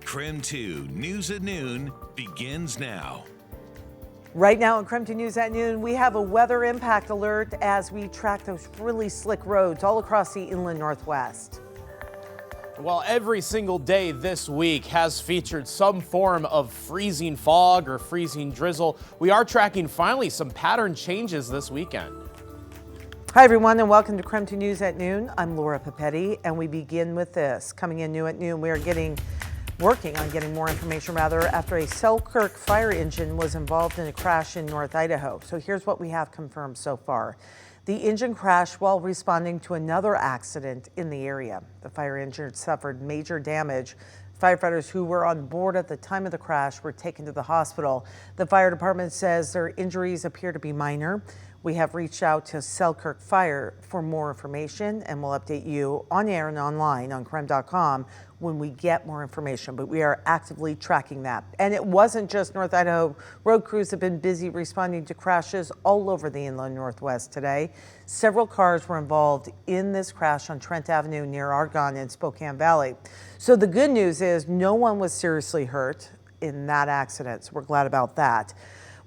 KREM 2 News at Noon begins now. Right now on KREM 2 News at Noon, we have a weather impact alert as we track those really slick roads all across the inland Northwest. Well, every single day this week has featured some form of freezing fog or freezing drizzle. We are tracking finally some pattern changes this weekend. Hi everyone and welcome to KREM 2 News at Noon. I'm Laura Papetti and we begin with this. Coming in new at noon, we are working on getting more information after a Selkirk fire engine was involved in a crash in North Idaho. So here's what we have confirmed so far. The engine crashed while responding to another accident in the area. The fire engine suffered major damage. Firefighters who were on board at the time of the crash were taken to the hospital. The fire department says their injuries appear to be minor. We have reached out to Selkirk Fire for more information and we'll update you on air and online on KREM.com when we get more information, but we are actively tracking that. And it wasn't just North Idaho. Road crews have been busy responding to crashes all over the inland Northwest today. Several cars were involved in this crash on Trent Avenue near Argonne in Spokane Valley. So the good news is no one was seriously hurt in that accident, so we're glad about that.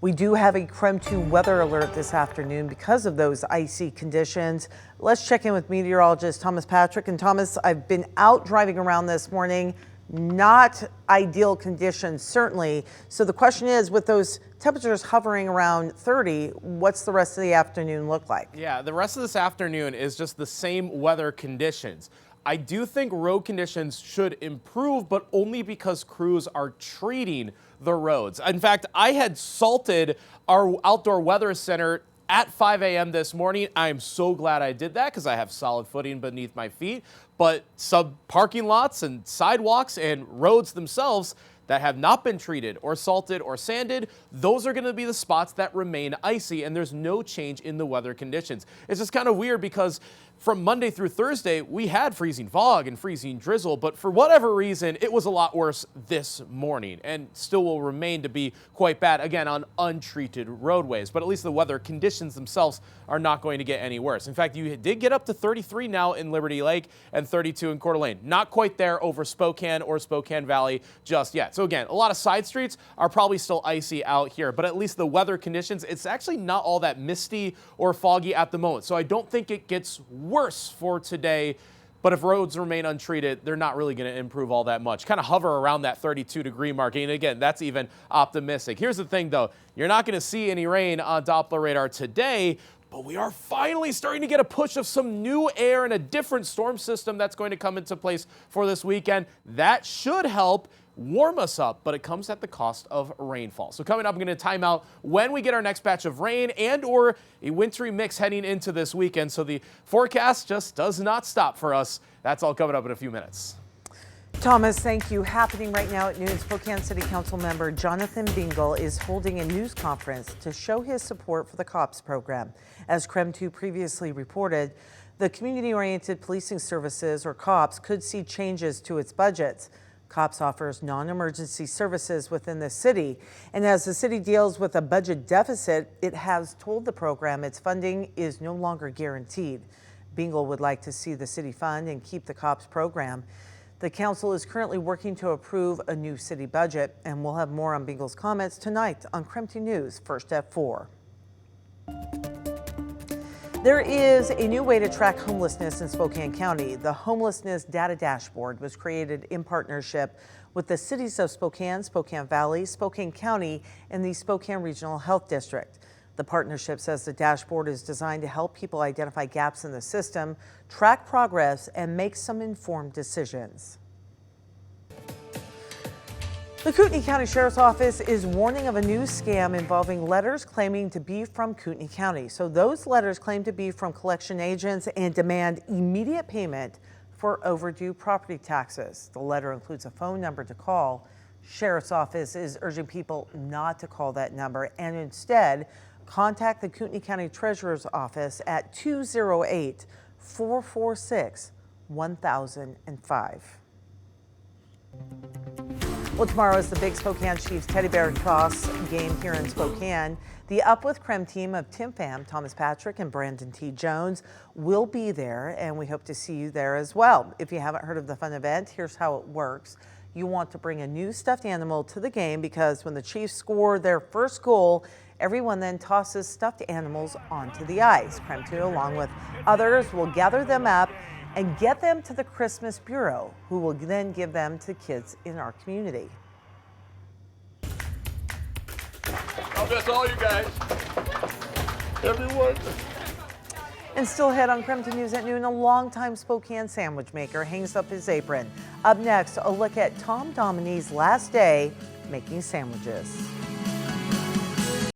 We do have a KREM 2 weather alert this afternoon because of those icy conditions. Let's check in with meteorologist Thomas Patrick. And Thomas, I've been out driving around this morning. Not ideal conditions, certainly. So the question is, with those temperatures hovering around 30, what's the rest of the afternoon look like? Yeah, the rest of this afternoon is just the same weather conditions. I do think road conditions should improve, but only because crews are treating the roads. In fact, I had salted our outdoor weather center at 5 a.m. this morning. I am so glad I did that because I have solid footing beneath my feet. But some parking lots and sidewalks and roads themselves that have not been treated or salted or sanded, those are going to be the spots that remain icy, and there's no change in the weather conditions. It's just kind of weird because from Monday through Thursday, we had freezing fog and freezing drizzle, but for whatever reason, it was a lot worse this morning and still will remain to be quite bad, again, on untreated roadways. But at least the weather conditions themselves are not going to get any worse. In fact, you did get up to 33 now in Liberty Lake and 32 in Coeur d'Alene. Not quite there over Spokane or Spokane Valley just yet. So again, a lot of side streets are probably still icy out here, but at least the weather conditions, it's actually not all that misty or foggy at the moment. So I don't think it gets worse for today, but if roads remain untreated, they're not really going to improve all that much. Kind of hover around that 32-degree mark. And again, that's even optimistic. Here's the thing, though. You're not going to see any rain on Doppler radar today, but we are finally starting to get a push of some new air and a different storm system that's going to come into place for this weekend. That should help warm us up, but it comes at the cost of rainfall. So coming up, I'm going to time out when we get our next batch of rain and or a wintry mix heading into this weekend. So the forecast just does not stop for us. That's all coming up in a few minutes. Thomas, thank you. Happening right now at noon, Spokane City Council member Jonathan Bingle is holding a news conference to show his support for the COPS program. As KREM 2 previously reported, the Community-Oriented Policing Services, or COPS, could see changes to its budgets. COPS offers non-emergency services within the city, and as the city deals with a budget deficit, it has told the program its funding is no longer guaranteed. Bingle would like to see the city fund and keep the COPS program. The council is currently working to approve a new city budget, and we'll have more on Bingle's comments tonight on KREM 2 News, first at 4. There is a new way to track homelessness in Spokane County. The Homelessness Data Dashboard was created in partnership with the cities of Spokane, Spokane Valley, Spokane County, and the Spokane Regional Health District. The partnership says the dashboard is designed to help people identify gaps in the system, track progress, and make some informed decisions. The Kootenai County Sheriff's Office is warning of a new scam involving letters claiming to be from Kootenai County. So those letters claim to be from collection agents and demand immediate payment for overdue property taxes. The letter includes a phone number to call. Sheriff's Office is urging people not to call that number and instead contact the Kootenai County Treasurer's Office at 208-446-1005. Well, tomorrow is the big Spokane Chiefs Teddy Bear Toss game here in Spokane. The Up With KREM team of Tim Pham, Thomas Patrick, and Brandon T. Jones will be there, and we hope to see you there as well. If you haven't heard of the fun event, here's how it works. You want to bring a new stuffed animal to the game because when the Chiefs score their first goal, everyone then tosses stuffed animals onto the ice. KREM 2, along with others, will gather them up and get them to the Christmas Bureau, who will then give them to kids in our community. I'll miss all you guys. Everyone. And still ahead on KREM 2 News at Noon, a longtime Spokane sandwich maker hangs up his apron. Up next, a look at Tom Dominy's last day making sandwiches.